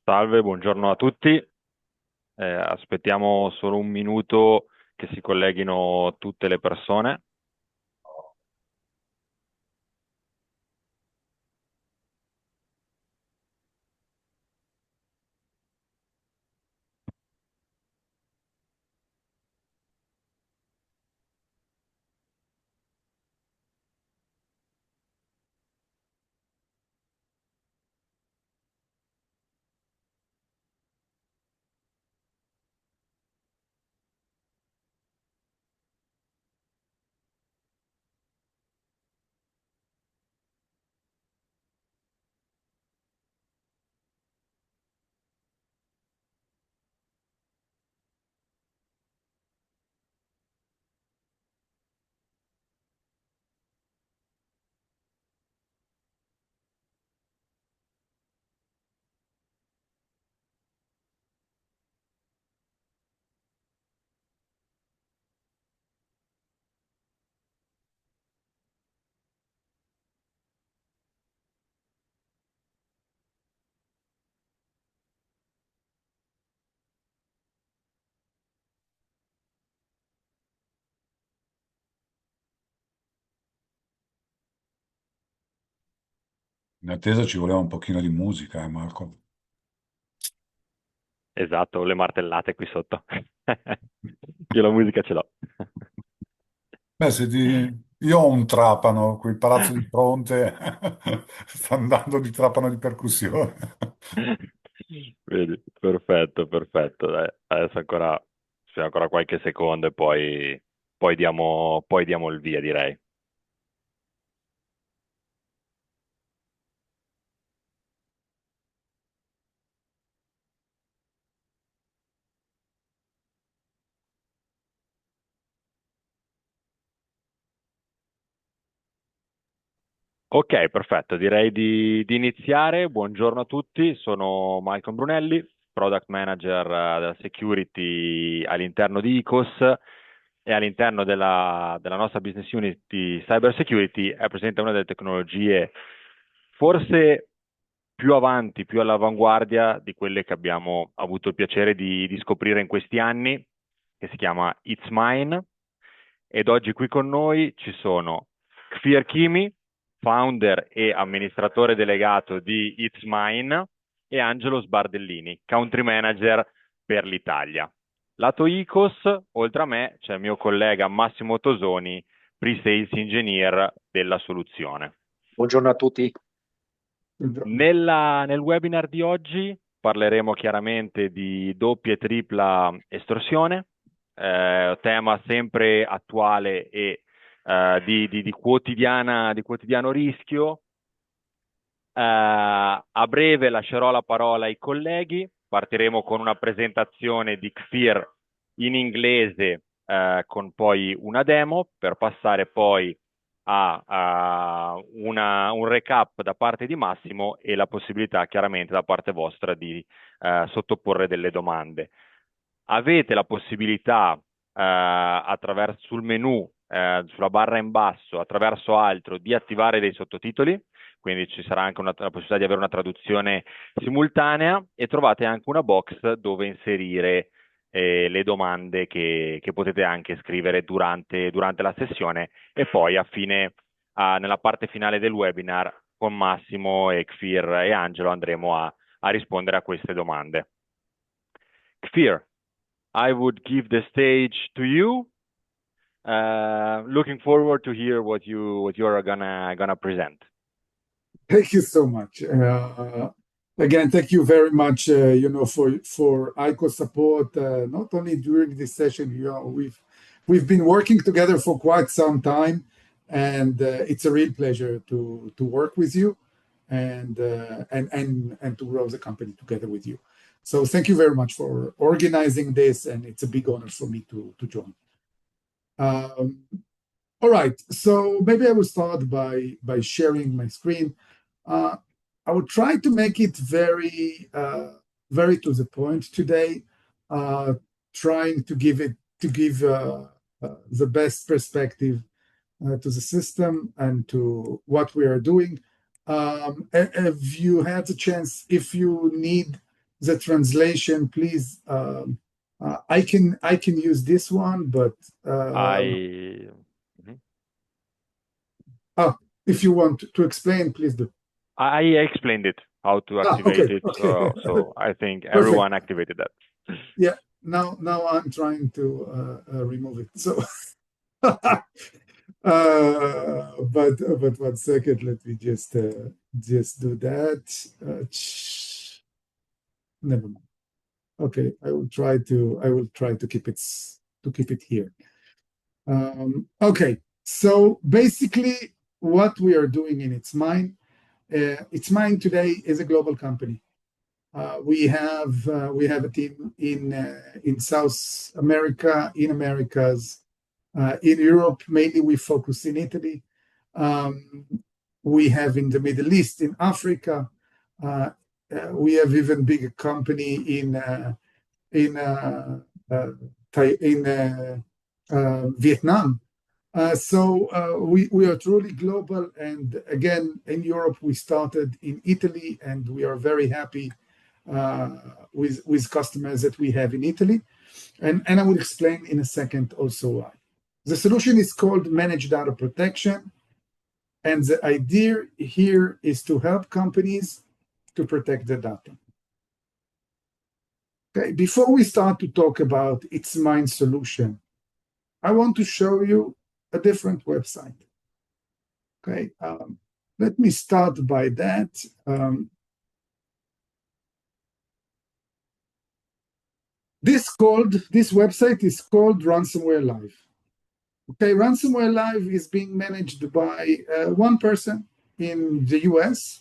Salve, buongiorno a tutti. Aspettiamo solo un minuto che si colleghino tutte le persone. In attesa ci voleva un pochino di musica, Marco. Esatto, le martellate qui sotto. Io la musica ce l'ho. Beh, io ho un trapano, quel palazzo di fronte sta andando di trapano di percussione. Vedi, perfetto, perfetto. Dai, adesso ancora, c'è ancora qualche secondo e poi diamo il via, direi. Ok, perfetto, direi di iniziare. Buongiorno a tutti, sono Malcolm Brunelli, Product Manager della Security all'interno di ICOS e all'interno della nostra business unit di Cyber Security rappresenta una delle tecnologie forse più avanti, più all'avanguardia di quelle che abbiamo avuto il piacere di scoprire in questi anni, che si chiama It's Mine. Ed oggi qui con noi ci sono Kfir Kimi, founder e amministratore delegato di It's Mine, e Angelo Sbardellini, country manager per l'Italia. Lato ICOS, oltre a me, c'è il mio collega Massimo Tosoni, pre-sales engineer della soluzione. Buongiorno a tutti. Nel webinar di oggi parleremo chiaramente di doppia e tripla estorsione, tema sempre attuale e di quotidiano rischio. A breve lascerò la parola ai colleghi, partiremo con una presentazione di Kfir in inglese, con poi una demo, per passare poi a un recap da parte di Massimo e la possibilità chiaramente da parte vostra di sottoporre delle domande. Avete la possibilità attraverso sul menu, sulla barra in basso, attraverso altro, di attivare dei sottotitoli, quindi ci sarà anche la possibilità di avere una traduzione simultanea, e trovate anche una box dove inserire le domande che potete anche scrivere durante la sessione, e poi nella parte finale del webinar con Massimo e Kfir e Angelo andremo a rispondere a queste domande. Kfir, I would give the stage to you. Looking forward to hear what you are gonna present. Thank you so much. Again, thank you very much, for ICO support. Not only during this session, we've been working together for quite some time, and it's a real pleasure to work with you, and to grow the company together with you. So thank you very much for organizing this, and it's a big honor for me to join. All right, so maybe I will start by sharing my screen. I will try to make it very to the point today, trying to give the best perspective to the system and to what we are doing. If you had the chance, if you need the translation, please. I can use this one, but I Mhm. ah, if you want to explain, please do. I explained it how to Okay, activate it, okay, so I think perfect. everyone activated that. Yeah, now I'm trying to remove it. So, but 1 second, let me just do that. Never mind. Okay, I will try to keep it here. Okay, so basically, what we are doing in It's Mine today is a global company. We have a team in South America, in Americas, in Europe. Mainly, we focus in Italy. Um, we have in the Middle East, in Africa. Uh, we have even bigger company in Vietnam. We are truly global, and again, in Europe, we started in Italy, and we are very happy uh, with customers that we have in Italy. And I will explain in a second also why. The solution is called Managed Data Protection, and the idea here is to help companies to protect the data. Okay, before we start to talk about It's Mine solution, I want to show you a different website. Okay, let me start by that. This website is called Ransomware Live. Okay, Ransomware Live is being managed by one person in the US.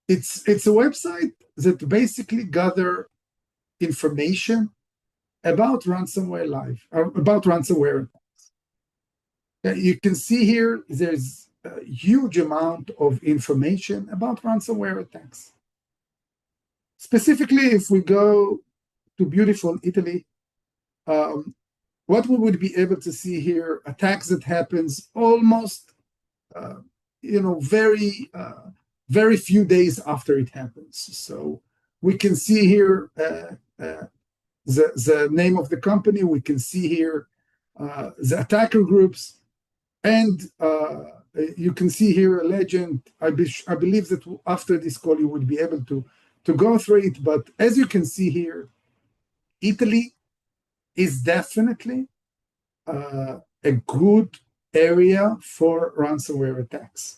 It's a website that basically gather information about Ransomware Live, about ransomware. You can see here there's a huge amount of information about ransomware attacks. Specifically, if we go to beautiful Italy, what we would be able to see here, attacks that happens almost, very few days after it happens. So we can see here the name of the company. We can see here the attacker groups, and you can see here a legend. I believe that after this call you would be able to go through it. But as you can see here, Italy is definitely a good area for ransomware attacks.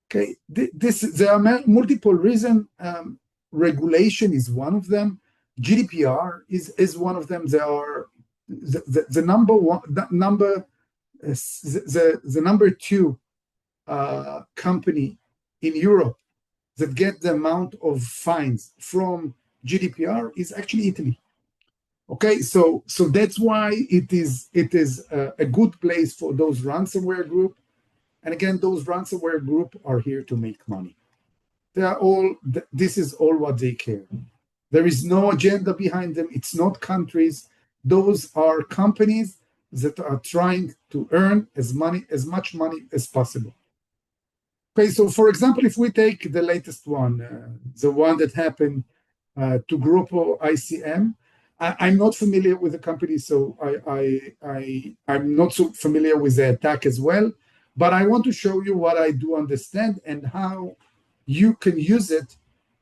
Okay, there are multiple reasons. Regulation is one of them. GDPR is one of them. There are the number one, the number two company in Europe that get the amount of fines from GDPR is actually Italy. Okay, so that's why it is a good place for those ransomware group. And again, those ransomware group are here to make money. This is all what they care. There is no agenda behind them. It's not countries. Those are companies that are trying to earn as much money as possible. Okay, so for example, if we take the latest one, the one that happened to Grupo ICM, I'm not familiar with the company, so I'm not so familiar with the attack as well. But I want to show you what I do understand and how you can use it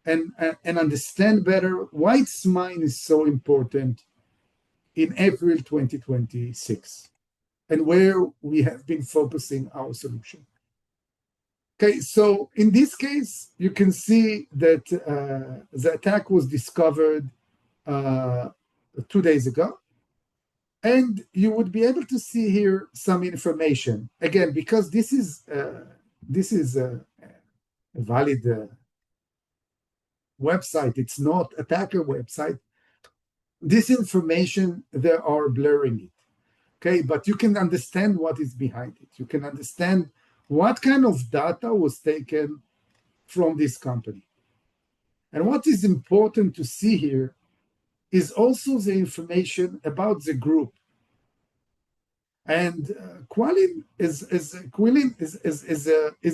and understand better why It's Mine is so important in April 2026 and where we have been focusing our solution. Okay, so in this case, you can see that the attack was discovered 2 days ago. And you would be able to see here some information. Again, because this is a valid website, it's not attacker website. This information, they are blurring it. Okay, but you can understand what is behind it. You can understand what kind of data was taken from this company. And what is important to see here is also the information about the group. And Quilin is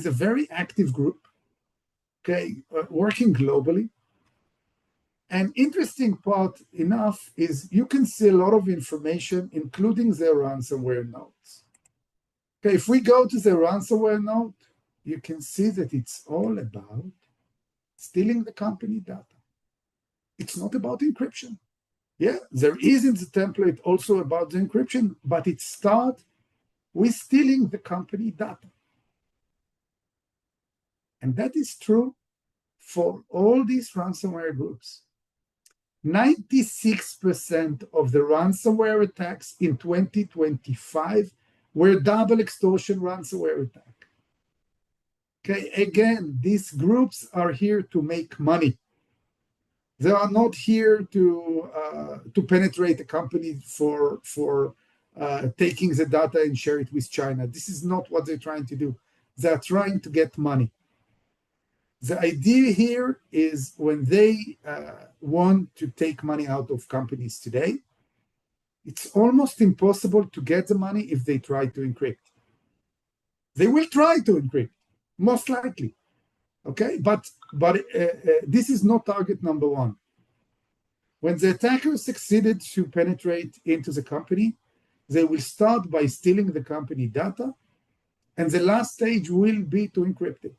a very active group, okay, working globally. And interesting part enough is you can see a lot of information, including their ransomware notes. Okay, if we go to the ransomware note, you can see that it's all about stealing the company data. It's not about encryption. Yeah, there is in the template also about the encryption, but it starts with stealing the company data. And that is true for all these ransomware groups. 96% of the ransomware attacks in 2025 were double extortion ransomware attack. Okay, again, these groups are here to make money. They are not here to penetrate a company for taking the data and share it with China. This is not what they're trying to do. They're trying to get money. The idea here is when they want to take money out of companies today, it's almost impossible to get the money if they try to encrypt. They will try to encrypt, most likely. Okay, but this is not target number one. When the attackers succeeded to penetrate into the company, they will start by stealing the company data, and the last stage will be to encrypt it.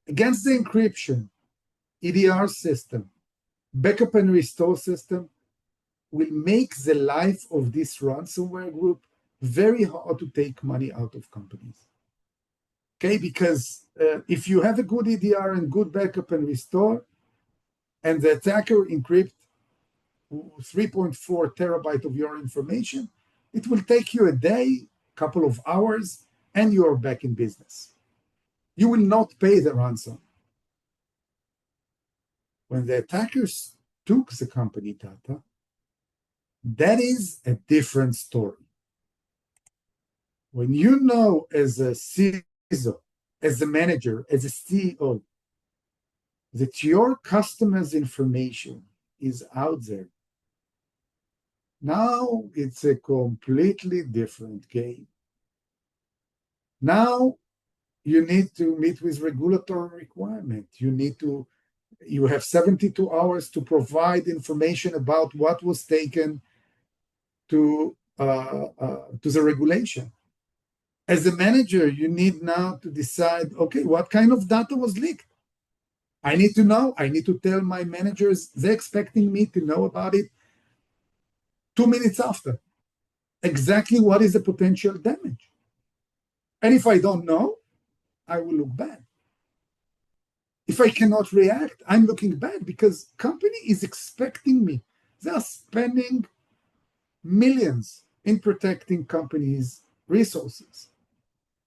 Against the encryption, EDR system, backup and restore system will make the life of this ransomware group very hard to take money out of companies. Okay, because if you have a good EDR and good backup and restore, and the attacker encrypt 3.4 terabyte of your information, it will take you a day, couple of hours, and you're back in business. You will not pay the ransom. When the attackers took the company data, that is a different story. When you know as a CISO, as a manager, as a CEO, that your customer's information is out there, now it's a completely different game. Now you need to meet with regulatory requirement. You have 72 hours to provide information about what was taken to the regulation. As a manager, you need now to decide, okay, what kind of data was leaked? I need to know. I need to tell my managers. They're expecting me to know about it 2 minutes after. Exactly what is the potential damage? And if I don't know, I will look bad. If I cannot react, I'm looking bad because company is expecting me. They are spending millions in protecting companies' resources.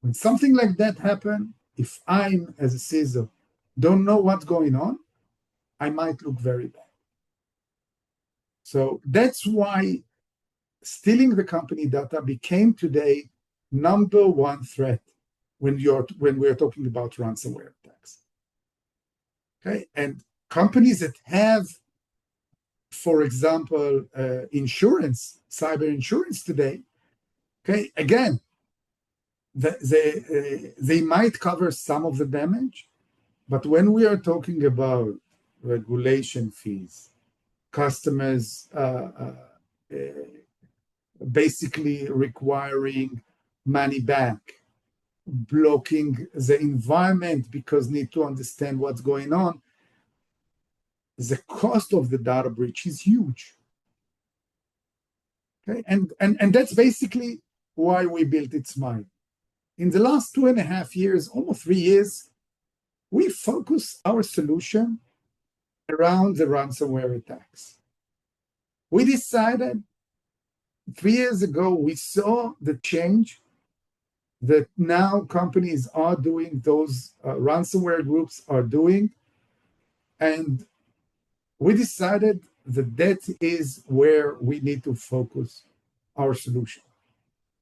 When something like that happens, if I'm, as a CISO, don't know what's going on, I might look very bad. So that's why stealing the company data became today number one threat when we're talking about ransomware attacks. Okay, and companies that have, for example, insurance, cyber insurance today, okay, again, they might cover some of the damage, but when we are talking about regulation fees, customers basically requiring money back, blocking the environment because need to understand what's going on, the cost of the data breach is huge. Okay, and that's basically why we built It'sMine. In the last 2.5 years, almost 3 years, we focused our solution around the ransomware attacks. We decided 3 years ago, we saw the change that now companies are doing, those ransomware groups are doing, and we decided that that is where we need to focus our solution.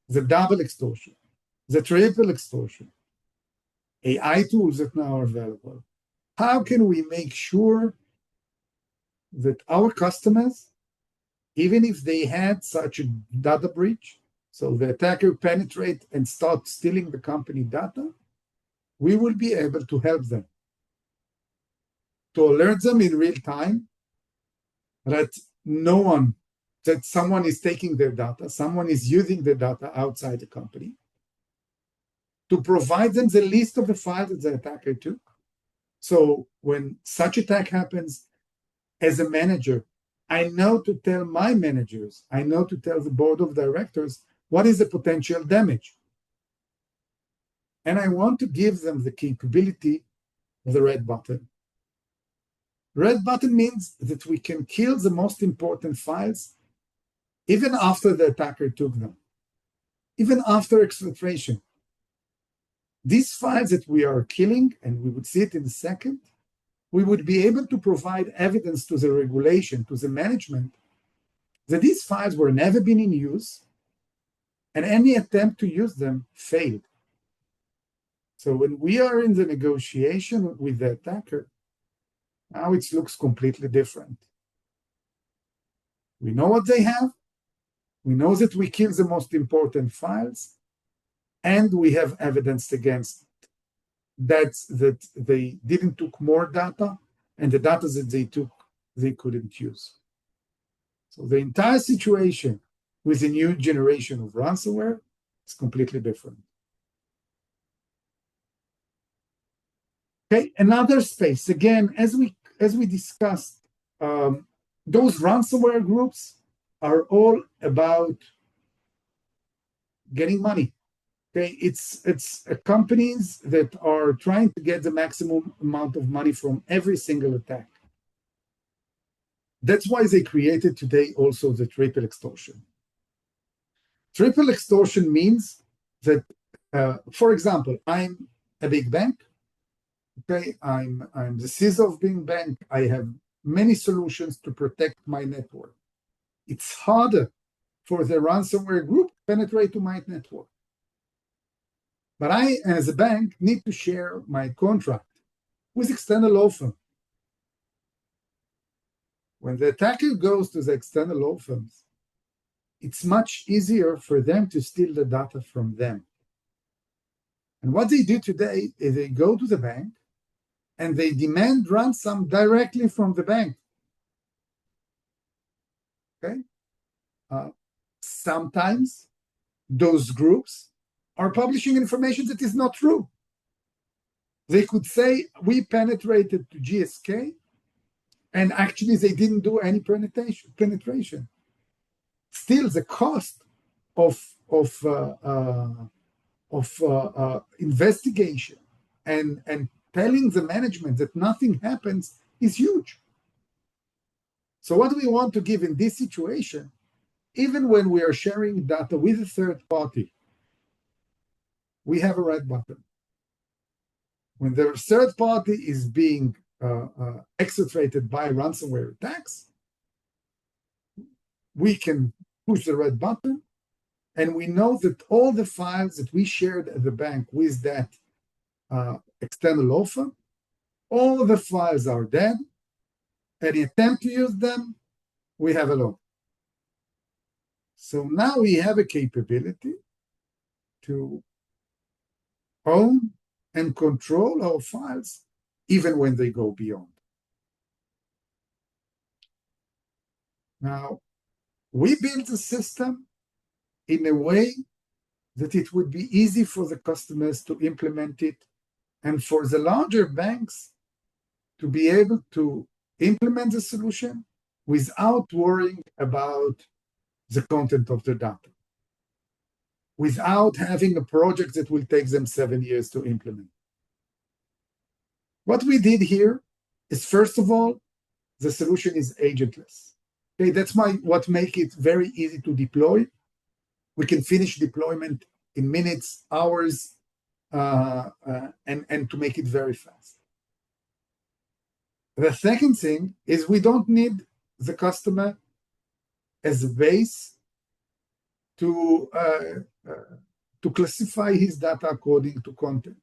The double extortion, the triple extortion, AI tools that now are available. How can we make sure that our customers, even if they had such a data breach, So the attacker penetrate and start stealing the company data, we will be able to help them, to alert them in real time that someone is taking their data, someone is using the data outside the company, to provide them the list of the files that the attacker took. So when such attack happens, as a manager, I know to tell my managers, I know to tell the board of directors what is the potential damage. And I want to give them the capability of the red button. Red button means that we can kill the most important files even after the attacker took them, even after exfiltration. These files that we are killing, and we would see it in a second, we would be able to provide evidence to the regulation, to the management, that these files were never been in use, and any attempt to use them failed. So when we are in the negotiation with the attacker, now it looks completely different. We know what they have, we know that we kill the most important files, and we have evidence against that they didn't took more data, and the data that they took, they couldn't use. So the entire situation with the new generation of ransomware is completely different. Okay, another space. Again, as we discussed, those ransomware groups are all about getting money. Okay, it's companies that are trying to get the maximum amount of money from every single attack. That's why they created today also the triple extortion. Triple extortion means that, for example, I'm a big bank. Okay, I'm the CISO of big bank. I have many solutions to protect my network. It's harder for the ransomware group to penetrate to my network. But I, as a bank, need to share my contract with external law firm. When the attacker goes to the external law firms, it's much easier for them to steal the data from them. And what they do today is they go to the bank and they demand ransom directly from the bank. Okay? Sometimes those groups are publishing information that is not true. They could say, we penetrated to GSK, and actually they didn't do any penetration. Still, the cost of investigation and telling the management that nothing happens is huge. So what we want to give in this situation, even when we are sharing data with a third party, we have a red button. When the third party is being exfiltrated by ransomware attacks, we can push the red button, and we know that all the files that we shared at the bank with that external law firm, all the files are dead. Any attempt to use them, we have a log. So now we have a capability to own and control our files, even when they go beyond. Now, we built a system in a way that it would be easy for the customers to implement it, and for the larger banks to be able to implement the solution without worrying about the content of the data, without having a project that will take them 7 years to implement. What we did here is, first of all, the solution is agentless. Okay, that's what makes it very easy to deploy. We can finish deployment in minutes, hours, and to make it very fast. The second thing is we don't need the customer as a base to classify his data according to content.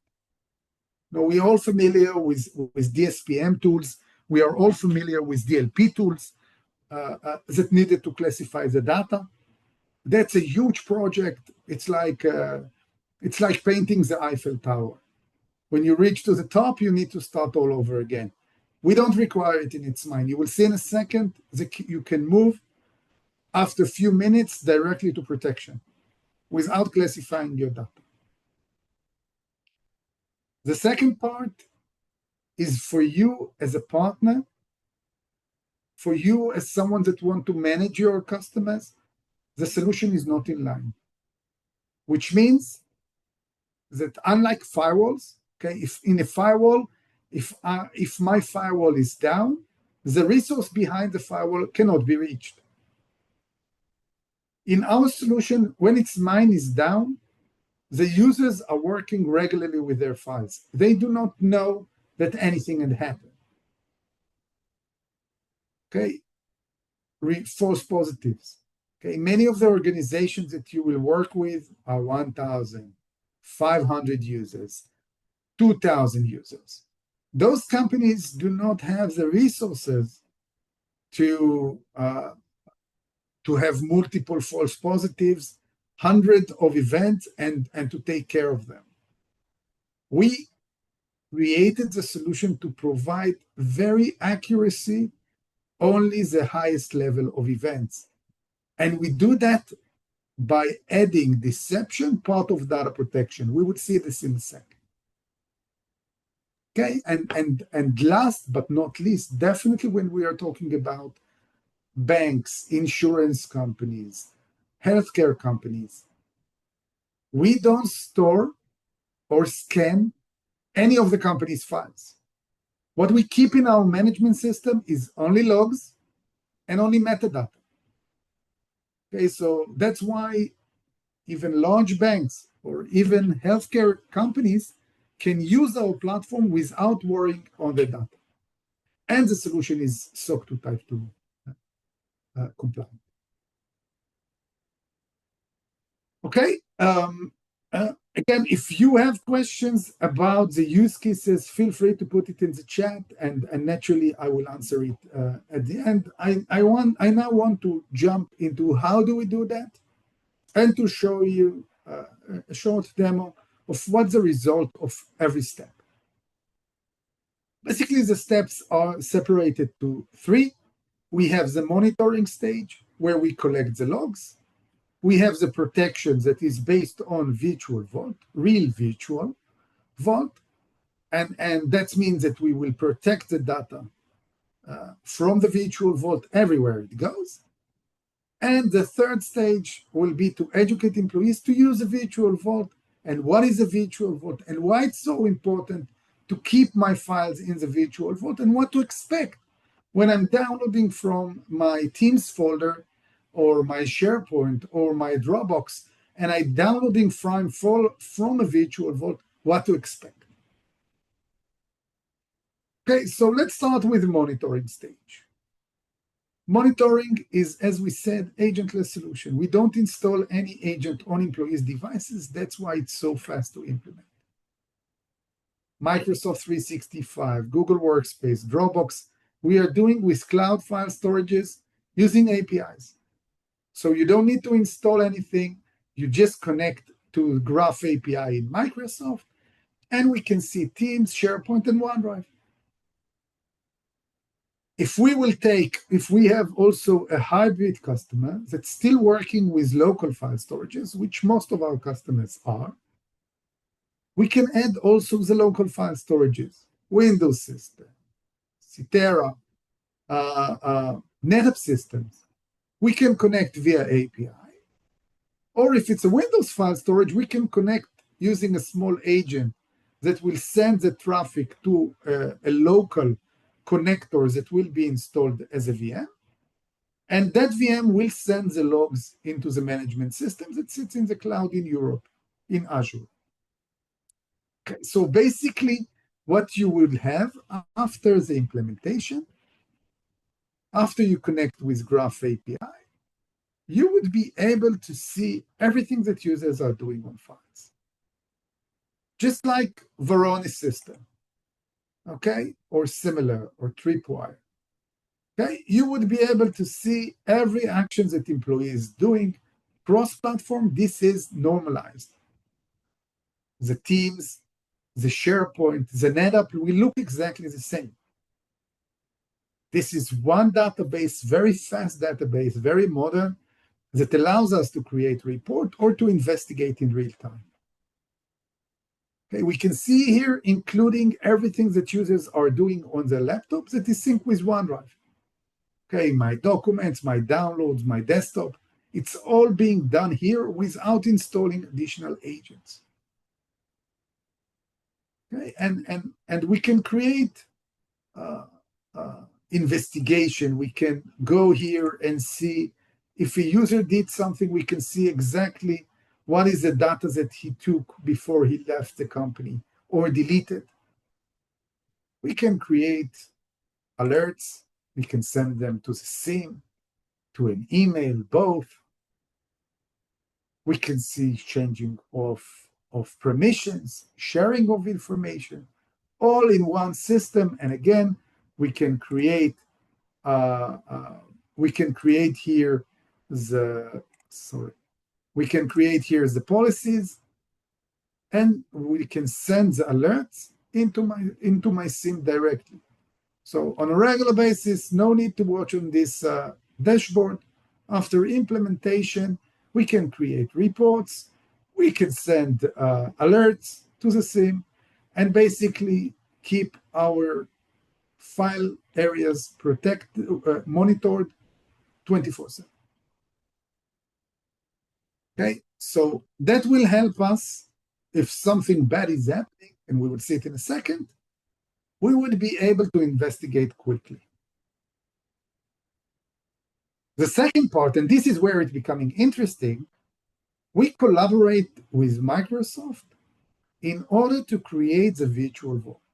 Now, we're all familiar with DSPM tools. We are all familiar with DLP tools that needed to classify the data. That's a huge project. It's like painting the Eiffel Tower. When you reach to the top, you need to start all over again. We don't require it in its mind. You will see in a second that you can move after a few minutes directly to protection without classifying your data. The second part is for you as a partner, for you as someone that want to manage your customers, the solution is not in line, which means that unlike firewalls, okay, if in a firewall, if my firewall is down, the resource behind the firewall cannot be reached. In our solution, when its mine is down, the users are working regularly with their files. They do not know that anything had happened. Okay, false positives. Okay, many of the organizations that you will work with are 1,000, 500 users, 2,000 users. Those companies do not have the resources to have multiple false positives, hundreds of events, and to take care of them. We created the solution to provide very accuracy, only the highest level of events. And we do that by adding deception, part of data protection. We would see this in a second. Okay, and last but not least, definitely when we are talking about banks, insurance companies, healthcare companies, we don't store or scan any of the company's files. What we keep in our management system is only logs and only metadata. Okay, so that's why even large banks or even healthcare companies can use our platform without worrying on the data. And the solution is SOC 2 Type 2 compliant. Okay, again, if you have questions about the use cases, feel free to put it in the chat, and naturally I will answer it at the end. I now want to jump into how do we do that, and to show you a short demo of what's the result of every step. Basically, the steps are separated to three. We have the monitoring stage, where we collect the logs. We have the protection that is based on virtual vault, real virtual vault, and that means that we will protect the data from the virtual vault everywhere it goes. And the third stage will be to educate employees to use the virtual vault, and what is a virtual vault, and why it's so important to keep my files in the virtual vault, and what to expect when I'm downloading from my Teams folder or my SharePoint or my Dropbox, and I'm downloading from a virtual vault, what to expect. Okay, so let's start with the monitoring stage. Monitoring is, as we said, agentless solution. We don't install any agent on employees' devices. That's why it's so fast to implement. Microsoft 365, Google Workspace, Dropbox, we are doing with cloud file storages using APIs. So you don't need to install anything. You just connect to the Graph API in Microsoft, and we can see Teams, SharePoint, and OneDrive. If we have also a hybrid customer that's still working with local file storages, which most of our customers are, we can add also the local file storages, Windows system, Citera, NetApp systems. We can connect via API. Or if it's a Windows file storage, we can connect using a small agent that will send the traffic to a local connector that will be installed as a VM. And that VM will send the logs into the management system that sits in the cloud in Europe, in Azure. Okay, so basically, what you will have after the implementation, after you connect with Graph API, you would be able to see everything that users are doing on files. Just like Varonis system, okay, or similar, or Tripwire. Okay, you would be able to see every action that employee is doing, cross-platform, this is normalized. The Teams, the SharePoint, the NetApp will look exactly the same. This is one database, very fast database, very modern, that allows us to create report or to investigate in real time. Okay, we can see here, including everything that users are doing on their laptop that is synced with OneDrive. Okay, my documents, my downloads, my desktop, it's all being done here without installing additional agents. Okay, and we can create investigation. We can go here and see if a user did something, we can see exactly what is the data that he took before he left the company or deleted. We can create alerts. We can send them to the SIM, to an email, both. We can see changing of permissions, sharing of information, all in one system. And again, we can create here the policies, and we can send the alerts into my SIM directly. So on a regular basis, no need to watch on this dashboard. After implementation, we can create reports, we can send alerts to the SIM, and basically keep our file areas monitored 24/7. Okay, so that will help us if something bad is happening, and we will see it in a second, we would be able to investigate quickly. The second part, and this is where it's becoming interesting, we collaborate with Microsoft in order to create the virtual vault.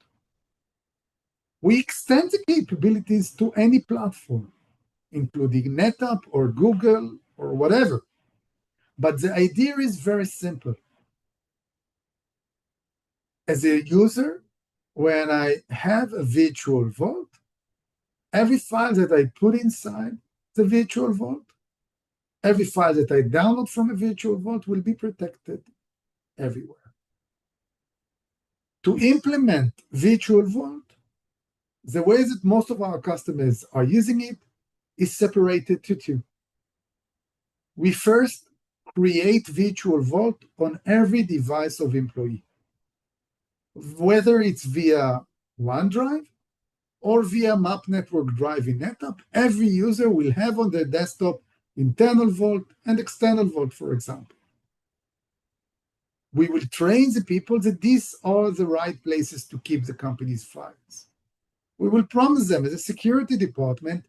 We extend the capabilities to any platform, including NetApp or Google or whatever. But the idea is very simple. As a user, when I have a virtual vault, every file that I put inside the virtual vault, every file that I download from a virtual vault will be protected everywhere. To implement virtual vault, the way that most of our customers are using it is separated to two. We first create virtual vault on every device of employee, whether it's via OneDrive or via Map Network Drive in NetApp. Every user will have on their desktop internal vault and external vault, for example. We will train the people that these are the right places to keep the company's files. We will promise them as a security department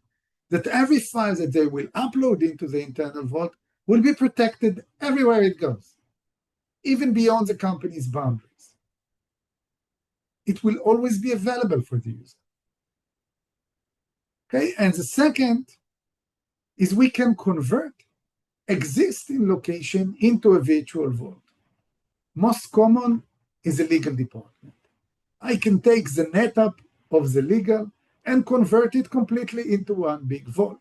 that every file that they will upload into the internal vault will be protected everywhere it goes, even beyond the company's boundaries. It will always be available for the user. Okay, and the second is we can convert existing location into a virtual vault. Most common is a legal department. I can take the NetApp of the legal and convert it completely into one big vault.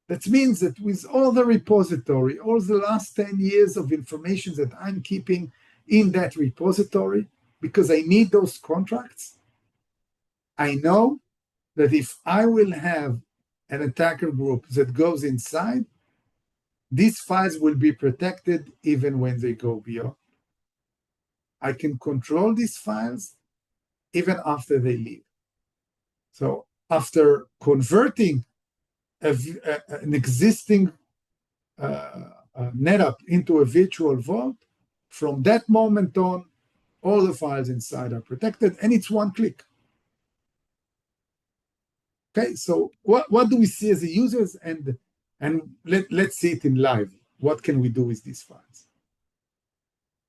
That means that with all the repository, all the last 10 years of information that I'm keeping in that repository, because I need those contracts, I know that if I will have an attacker group that goes inside, these files will be protected even when they go beyond. I can control these files even after they leave. So after converting an existing NetApp into a virtual vault, from that moment on, all the files inside are protected, and it's one click. Okay, so what do we see as the users? And let's see it in live. What can we do with these files?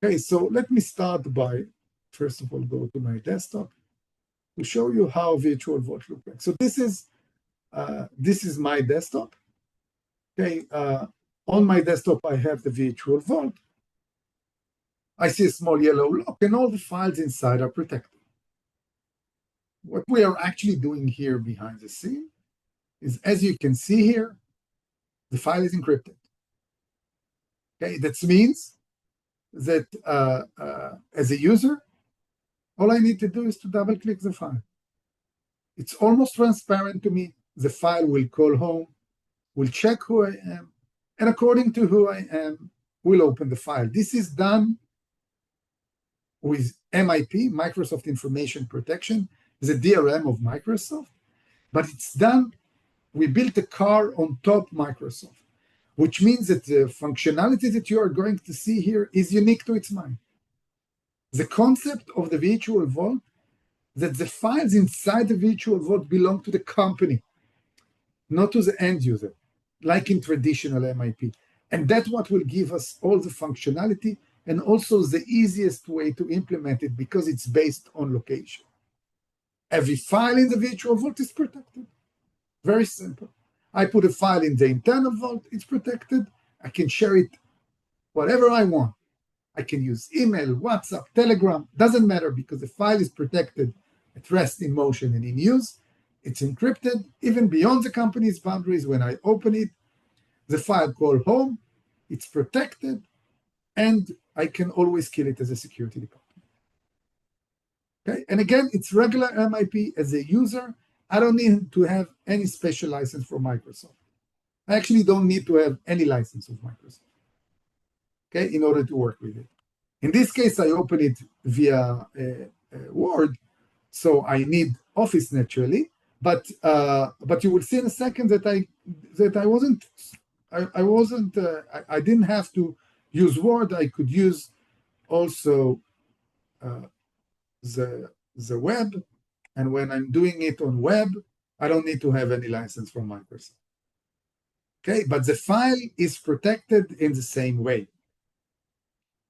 Okay, so let me start by, first of all, go to my desktop to show you how virtual vault looks like. So this is my desktop. Okay, on my desktop, I have the virtual vault. I see a small yellow lock, and all the files inside are protected. What we are actually doing here behind the scene is, as you can see here, the file is encrypted. Okay, that means that as a user, all I need to do is to double click the file. It's almost transparent to me. The file will call home, will check who I am, and according to who I am, will open the file. This is done with MIP, Microsoft Information Protection, the DRM of Microsoft, but it's done, we built a car on top Microsoft, which means that the functionality that you are going to see here is unique to its mind. The concept of the virtual vault, that the files inside the virtual vault belong to the company, not to the end user, like in traditional MIP. And that's what will give us all the functionality and also the easiest way to implement it because it's based on location. Every file in the virtual vault is protected. Very simple. I put a file in the internal vault, it's protected. I can share it whatever I want. I can use email, WhatsApp, Telegram, doesn't matter because the file is protected at rest, in motion, and in use. It's encrypted even beyond the company's boundaries. When I open it, the file call home, it's protected, and I can always kill it as a security department. Okay, and again, it's regular MIP. As a user, I don't need to have any special license from Microsoft. I actually don't need to have any license of Microsoft, okay, in order to work with it. In this case, I open it via Word, so I need Office naturally. But you will see in a second that I didn't have to use Word. I could use also the web, and when I'm doing it on web, I don't need to have any license from Microsoft. Okay, but the file is protected in the same way.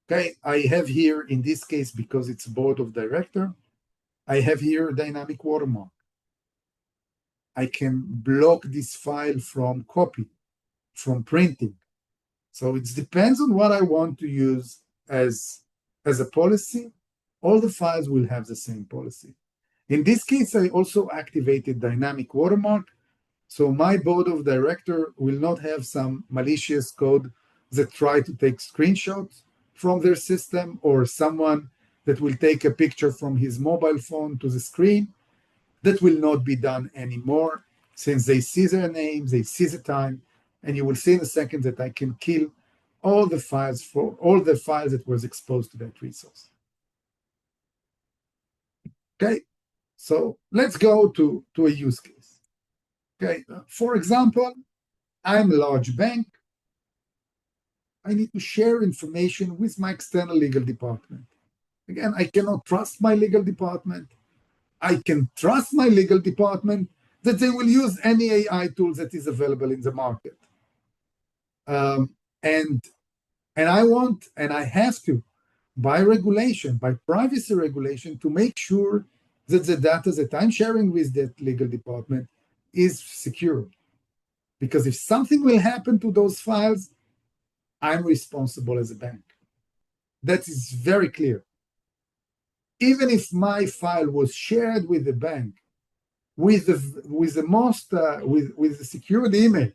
Okay, I have here, in this case, because it's board of director, I have here a dynamic watermark. I can block this file from copy, from printing. So it depends on what I want to use as a policy. All the files will have the same policy. In this case, I also activated dynamic watermark. So my board of director will not have some malicious code that try to take screenshots from their system, or someone that will take a picture from his mobile phone to the screen. That will not be done anymore, since they see their names, they see the time, and you will see in a second that I can kill all the files that was exposed to that resource. Okay, so let's go to a use case. Okay, for example, I'm a large bank. I need to share information with my external legal department. Again, I cannot trust my legal department. I can trust my legal department that they will use any AI tool that is available in the market. And I want, and I have to, by regulation, by privacy regulation, to make sure that the data that I'm sharing with that legal department is secure. Because if something will happen to those files, I'm responsible as a bank. That is very clear. Even if my file was shared with the bank, with the secured email,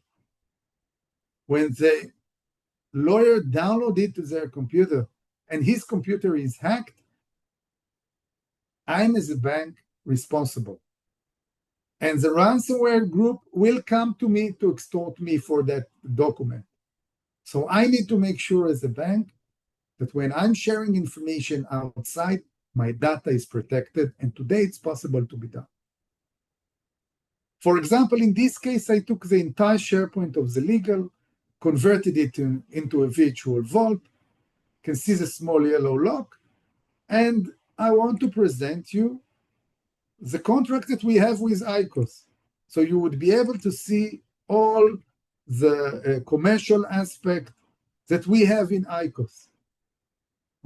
when the lawyer download it to their computer and his computer is hacked, I'm as a bank responsible. And the ransomware group will come to me to extort me for that document. So I need to make sure as a bank that when I'm sharing information outside, my data is protected, and today it's possible to be done. For example, in this case, I took the entire SharePoint of the legal, converted it into a virtual vault, can see the small yellow lock, and I want to present you the contract that we have with IQOS. So you would be able to see all the commercial aspect that we have in IQOS.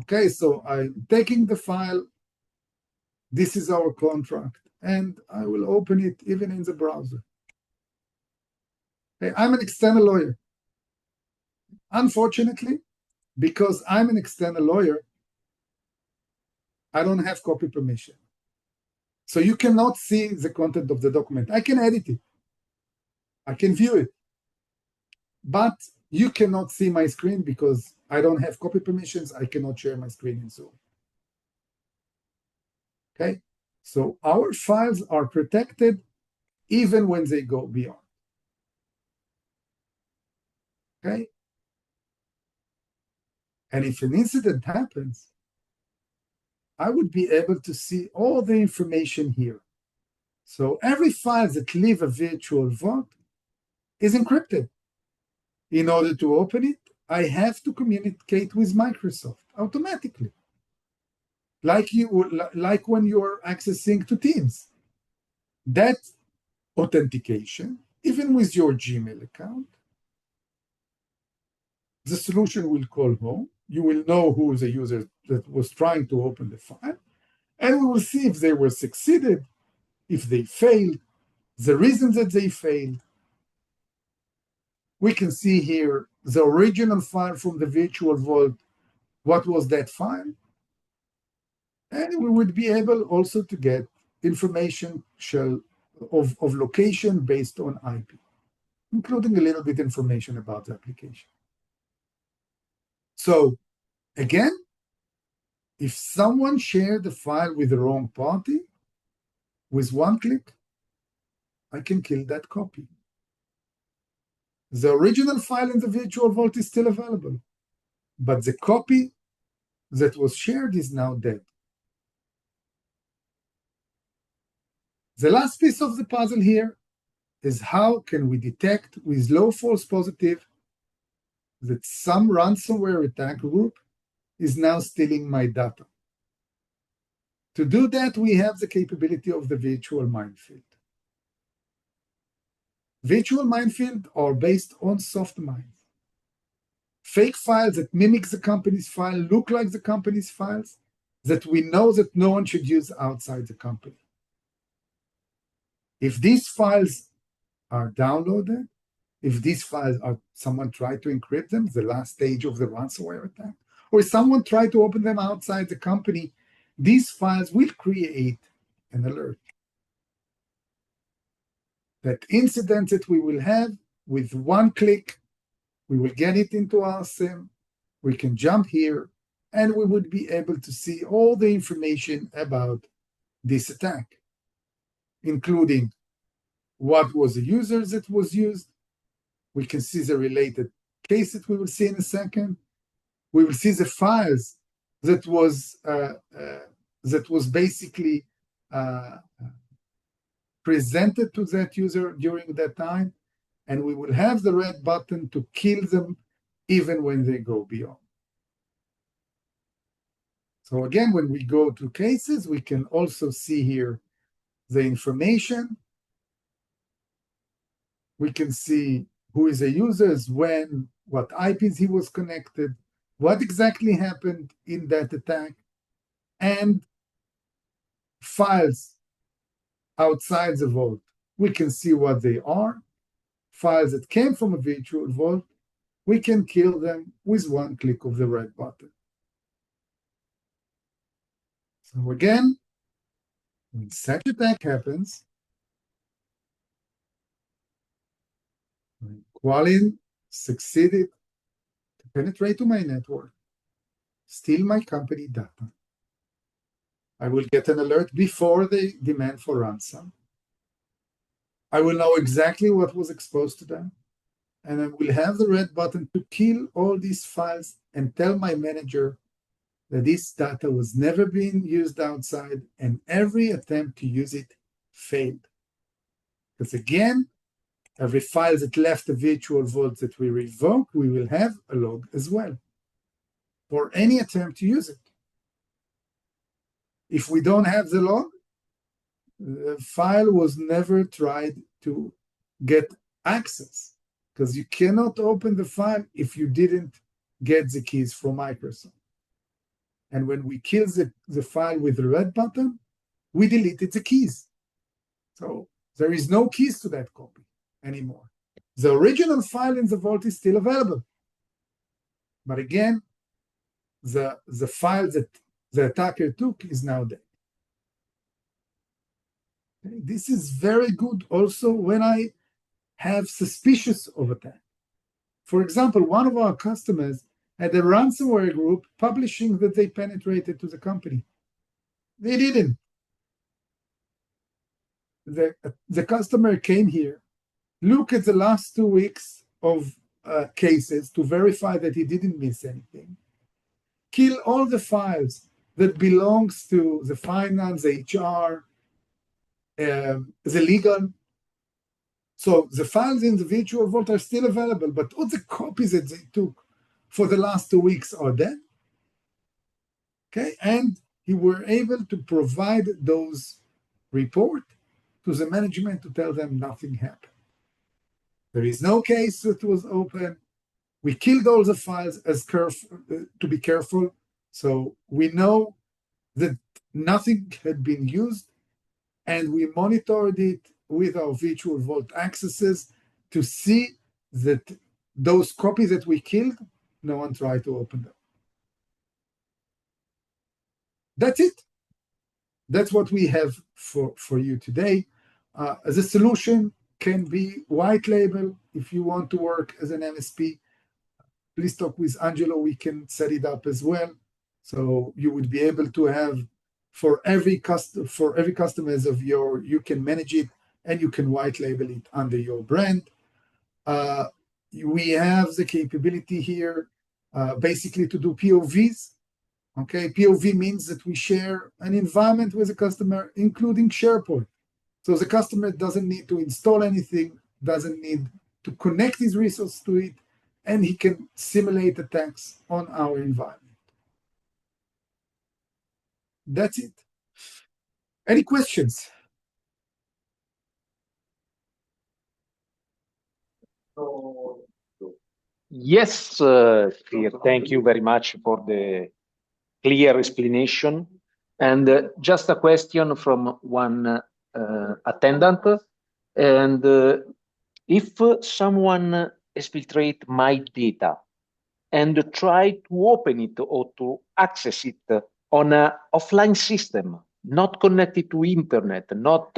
Okay, so I'm taking the file. This is our contract, and I will open it even in the browser. Okay, I'm an external lawyer. Unfortunately, because I'm an external lawyer, I don't have copy permission. So you cannot see the content of the document. I can edit it. I can view it. But you cannot see my screen because I don't have copy permissions. I cannot share my screen in Zoom. Okay, so our files are protected even when they go beyond. Okay, and if an incident happens, I would be able to see all the information here. So every file that leaves a virtual vault is encrypted. In order to open it, I have to communicate with Microsoft automatically. Like when you're accessing to Teams. That authentication, even with your Gmail account, the solution will call home. You will know who is the user that was trying to open the file, and we will see if they were succeeded, if they failed, the reasons that they failed. We can see here the original file from the virtual vault. What was that file? And we would be able also to get information of location based on IP, including a little bit information about the application. So again, if someone shared the file with the wrong party, with one click, I can kill that copy. The original file in the virtual vault is still available, but the copy that was shared is now dead. The last piece of the puzzle here is how can we detect with low false positive that some ransomware attack group is now stealing my data. To do that, we have the capability of the virtual minefield. Virtual minefield are based on soft mines. Fake files that mimic the company's file, look like the company's files, that we know that no one should use outside the company. If these files are downloaded, if these files are, someone tried to encrypt them, the last stage of the ransomware attack, or someone tried to open them outside the company, these files will create an alert. That incident that we will have, with one click, we will get it into our SIM, we can jump here, and we would be able to see all the information about this attack, including what was the user that was used. We can see the related case that we will see in a second. We will see the files that was basically presented to that user during that time, and we will have the red button to kill them even when they go beyond. So again, when we go to cases, we can also see here the information. We can see who is the user, when, what IPs he was connected, what exactly happened in that attack, and files outside the vault. We can see what they are. Files that came from a virtual vault, we can kill them with one click of the red button. So again, when such attack happens, when Qualin succeeded to penetrate to my network, steal my company data, I will get an alert before they demand for ransom. I will know exactly what was exposed to them, and I will have the red button to kill all these files and tell my manager that this data was never being used outside, and every attempt to use it failed. Because again, every file that left the virtual vault that we revoke, we will have a log as well for any attempt to use it. If we don't have the log, the file was never tried to get access, because you cannot open the file if you didn't get the keys from Microsoft. And when we kill the file with the red button, we deleted the keys. So there is no keys to that copy anymore. The original file in the vault is still available. But again, the file that the attacker took is now dead. Okay? This is very good also when I have suspicious of attack. For example, one of our customers had a ransomware group publishing that they penetrated to the company. They didn't. The customer came here, look at the last 2 weeks of cases to verify that he didn't miss anything, kill all the files that belongs to the finance, the HR, the legal. So the files in the virtual vault are still available, but all the copies that they took for the last 2 weeks are dead. Okay, and he were able to provide those reports to the management to tell them nothing happened. There is no case that was open. We killed all the files to be careful. So we know that nothing had been used, and we monitored it with our virtual vault accesses to see that those copies that we killed, no one tried to open them. That's it. That's what we have for you today. The solution can be white label. If you want to work as an MSP, please talk with Angelo. We can set it up as well. So you would be able to have for every customers of your, you can manage it and you can white label it under your brand. We have the capability here basically to do POVs. Okay, POV means that we share an environment with the customer, including SharePoint. So the customer doesn't need to install anything, doesn't need to connect his resource to it, and he can simulate attacks on our environment. That's it. Any questions? Yes, clear. Thank you very much for the clear explanation. And just a question from one attendant. And if someone exfiltrate my data and try to open it or to access it on an offline system, not connected to internet, not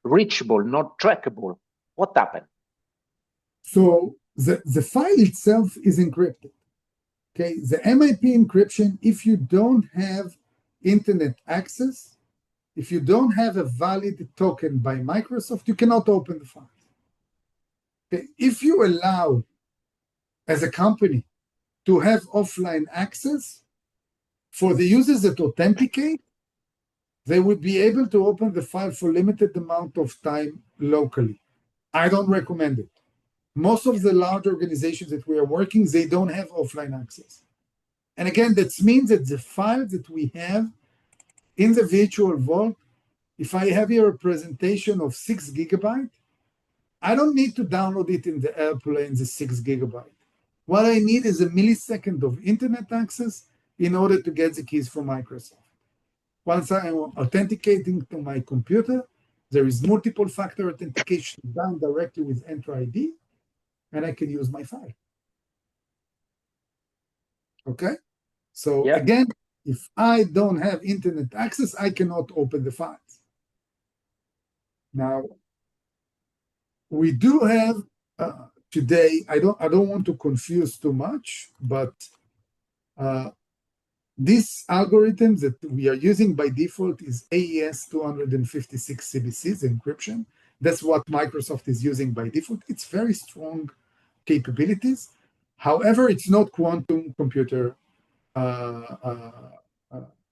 reachable, not trackable, what happened? So the file itself is encrypted. Okay, the MIP encryption, if you don't have internet access, if you don't have a valid token by Microsoft, you cannot open the file. Okay, if you allow, as a company, to have offline access for the users that authenticate, they would be able to open the file for limited amount of time locally. I don't recommend it. Most of the large organizations that we are working, they don't have offline access. And again, that means that the file that we have in the virtual vault, if I have here a presentation of 6 GB, I don't need to download it in the airplane, the 6 GB. What I need is a millisecond of internet access in order to get the keys from Microsoft. Once I am authenticating to my computer, there is multiple factor authentication done directly with Enter ID, and I can use my file. Okay? So again, if I don't have internet access, I cannot open the files. Now, we do have today, I don't want to confuse too much, but this algorithm that we are using by default is AES 256 CBC, the encryption. That's what Microsoft is using by default. It's very strong capabilities. However, it's not quantum computer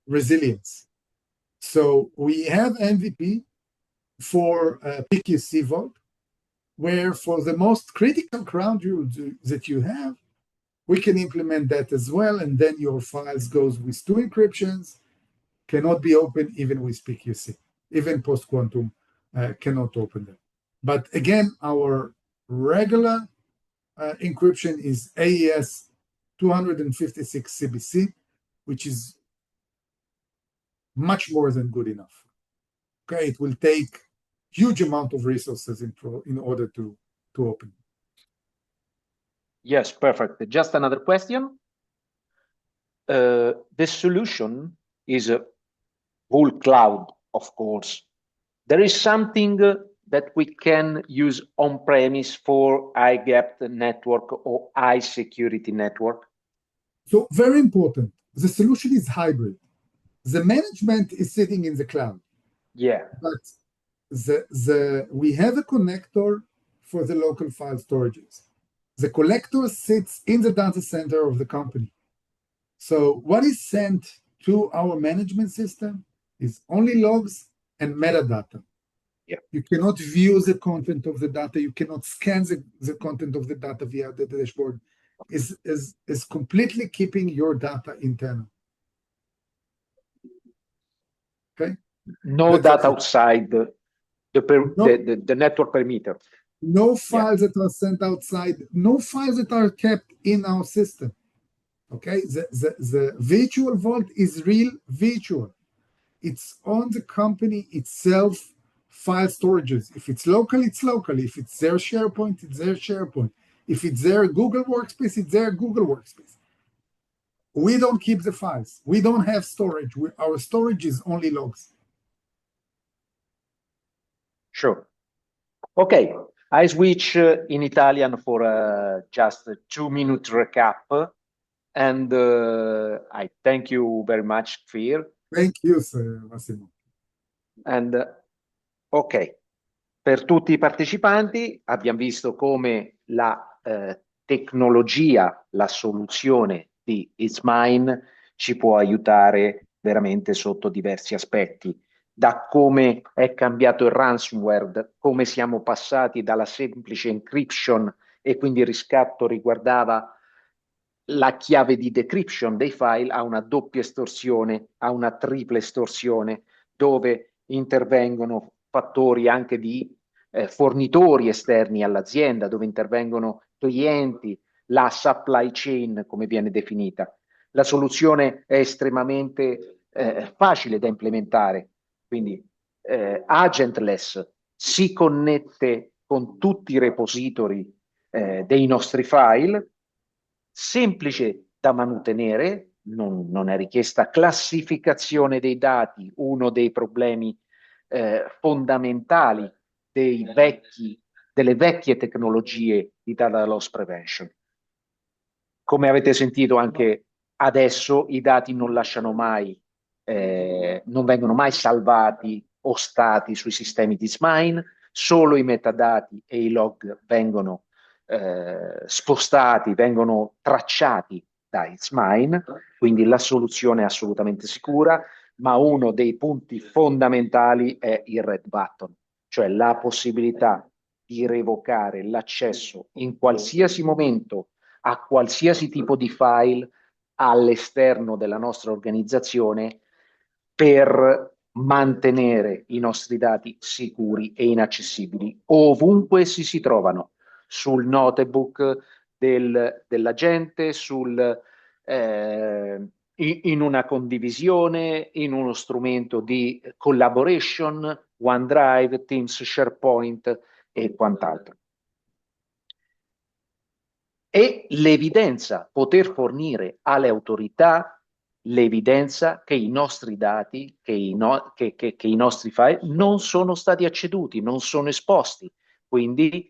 resilience. So we have MVP for PQC Vault, where for the most critical crown jewels that you have, we can implement that as well, and then your files goes with 2 encryptions, cannot be opened even with PQC. Even post-quantum cannot open them. But again, our regular encryption is AES 256 CBC, which is much more than good enough. Okay, it will take huge amount of resources in order to open. Yes, perfect. Just another question. The solution is a whole cloud, of course. There is something that we can use on-premise for high-gapped network or high-security network? So very important. The solution is hybrid. The management is sitting in the cloud, Yeah. but we have a connector for the local file storages. The collector sits in the data center of the company. So what is sent to our management system is only logs and metadata. Yeah. You cannot view the content of the data. You cannot scan the content of the data via the dashboard. Is completely keeping your data internal. Okay. No data outside No, the network perimeter. no files that are sent outside. No files that are kept in our system. Okay. The virtual vault is real virtual. It's on the company itself. File storages. If it's local, it's local. If it's their SharePoint, it's their SharePoint. If it's their Google Workspace, it's their Google Workspace. We don't keep the files. We don't have storage. Our storage is only logs. Sure. Okay, I switch in Italian for just a 2-minute recap. And I thank you very much, Fear. Thank you, sir, Massimo. And ok, per tutti i partecipanti abbiamo visto come la tecnologia, la soluzione di It's Mine ci può aiutare veramente sotto diversi aspetti, da come è cambiato il ransomware, come siamo passati dalla semplice encryption e quindi il riscatto riguardava la chiave di decryption dei file, a una doppia estorsione, a una tripla estorsione, dove intervengono fattori anche di fornitori esterni all'azienda, dove intervengono clienti, la supply chain, come viene definita. La soluzione è estremamente facile da implementare, quindi agentless, si connette con tutti i repository dei nostri file, semplice da mantenere, non è richiesta classificazione dei dati, uno dei problemi fondamentali delle vecchie tecnologie di data loss prevention. Come avete sentito anche adesso, i dati non lasciano mai, non vengono mai salvati o stati sui sistemi di Smine, solo i metadati e i log vengono spostati, vengono tracciati da It's Mine, quindi la soluzione è assolutamente sicura, ma uno dei punti fondamentali è il red button, cioè la possibilità di revocare l'accesso in qualsiasi momento a qualsiasi tipo di file all'esterno della nostra organizzazione per mantenere i nostri dati sicuri e inaccessibili ovunque essi si trovano, sul notebook dell'agente, in una condivisione, in uno strumento di collaboration, OneDrive, Teams, SharePoint e quant'altro. E l'evidenza, poter fornire alle autorità l'evidenza che i nostri dati, che i nostri file non sono stati acceduti, non sono esposti. Quindi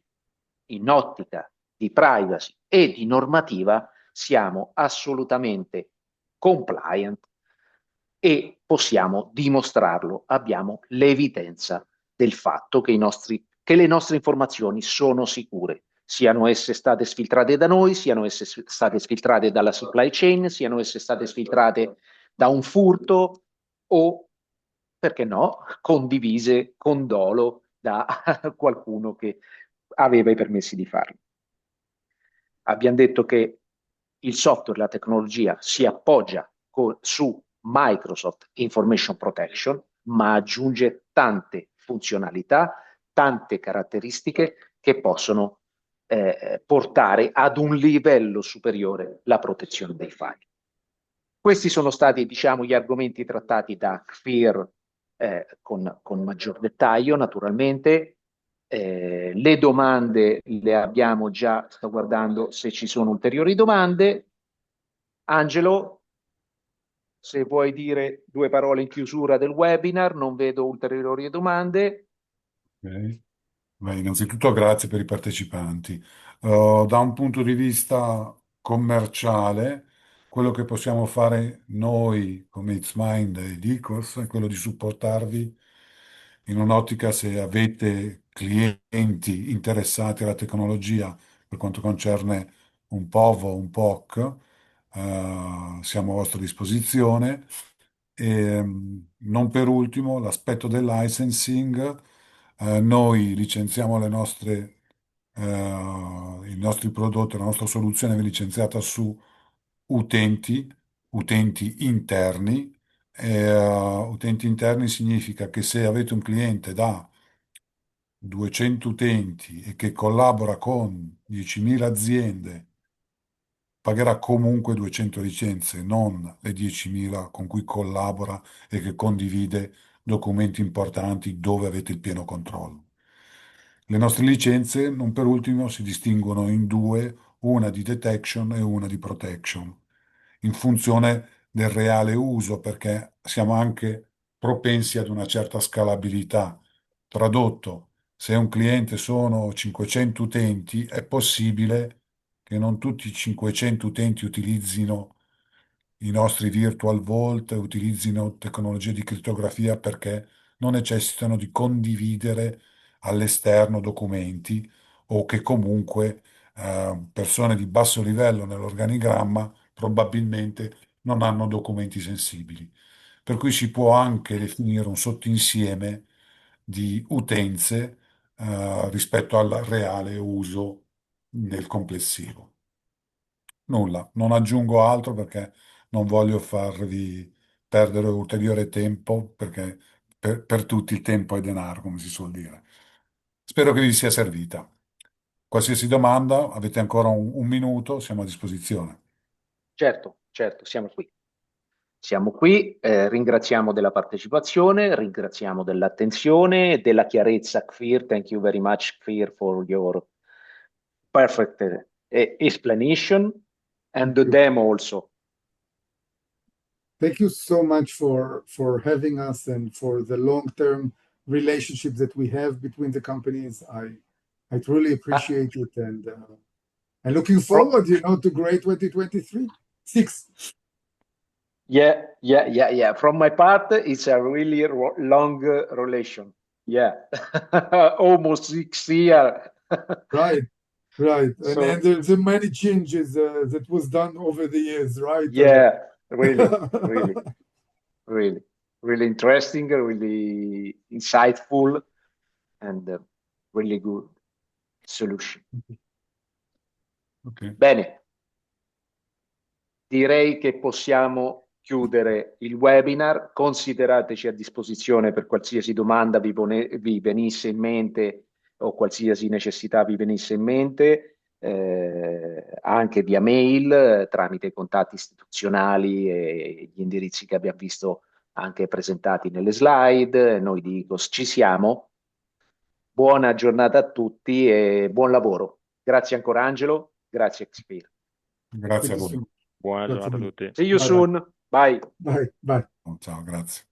in ottica di privacy e di normativa siamo assolutamente compliant e possiamo dimostrarlo. Abbiamo l'evidenza del fatto che le nostre informazioni sono sicure, siano esse state sfiltrate da noi, siano esse state sfiltrate dalla supply chain, siano esse state sfiltrate da un furto o, perché no, condivise con dolo da qualcuno che aveva i permessi di farlo. Abbiamo detto che il software, la tecnologia si appoggia su Microsoft Information Protection, ma aggiunge tante funzionalità, tante caratteristiche che possono portare ad un livello superiore la protezione dei file. Questi sono stati, diciamo, gli argomenti trattati da Kfir con maggior dettaglio, naturalmente. Le domande le abbiamo già, sto guardando se ci sono ulteriori domande. Angelo, se vuoi dire 2 parole in chiusura del webinar, non vedo ulteriori domande. Okay. Beh, innanzitutto grazie per i partecipanti. Da un punto di vista commerciale, quello che possiamo fare noi come It's Mind e Dicos è quello di supportarvi in un'ottica se avete clienti interessati alla tecnologia per quanto concerne un POV o un POC, siamo a vostra disposizione. E, non per ultimo, l'aspetto del licensing. Noi licenziamo i nostri prodotti, la nostra soluzione è licenziata su utenti, utenti interni. Utenti interni significa che se avete un cliente da 200 utenti e che collabora con 10.000 aziende, pagherà comunque 200 licenze, non le 10.000 con cui collabora e che condivide documenti importanti dove avete il pieno controllo. Le nostre licenze, non per ultimo, si distinguono in due, una di detection e una di protection, in funzione del reale uso, perché siamo anche propensi ad una certa scalabilità. Tradotto, se un cliente sono 500 utenti, è possibile che non tutti i 500 utenti utilizzino i nostri virtual vault, utilizzino tecnologie di crittografia perché non necessitano di condividere all'esterno documenti o che comunque persone di basso livello nell'organigramma probabilmente non hanno documenti sensibili. Per cui si può anche definire un sottoinsieme di utenze rispetto al reale uso nel complessivo. Nulla, non aggiungo altro perché non voglio farvi perdere ulteriore tempo, perché per tutti il tempo è denaro, come si suol dire. Spero che vi sia servita. Qualsiasi domanda, avete ancora un minuto, siamo a disposizione. Certo, certo, siamo qui. Siamo qui, ringraziamo della partecipazione, ringraziamo dell'attenzione e della chiarezza, Kfir. Thank you very much, Kfir, for your perfect explanation and Thank the you. demo also. Thank you so much for having us and for the long-term relationship that we have between the companies. I truly Ah, appreciate it, and looking pro- forward, to great 2023. Six. yeah, yeah, yeah, yeah. From my part, it's a really long relation. Yeah, almost 6 years. Right, right. And So, there's many changes that was done over the years, right? yeah, really, really, really, really interesting, really insightful, and really good solution. Ok, Bene, direi che possiamo chiudere il webinar. Considerateci a disposizione per qualsiasi domanda vi venisse in mente o qualsiasi necessità vi venisse in mente, anche via mail, tramite i contatti istituzionali e gli indirizzi che abbiamo visto anche presentati nelle slide. Noi di ICOS ci siamo. Buona giornata a tutti e buon lavoro. Grazie ancora Angelo, grazie Xpir. grazie Thank a you so voi. much. Buona Grazie giornata a mille. tutti. See you Bye bye. soon. Bye. Bye bye. Ciao, grazie.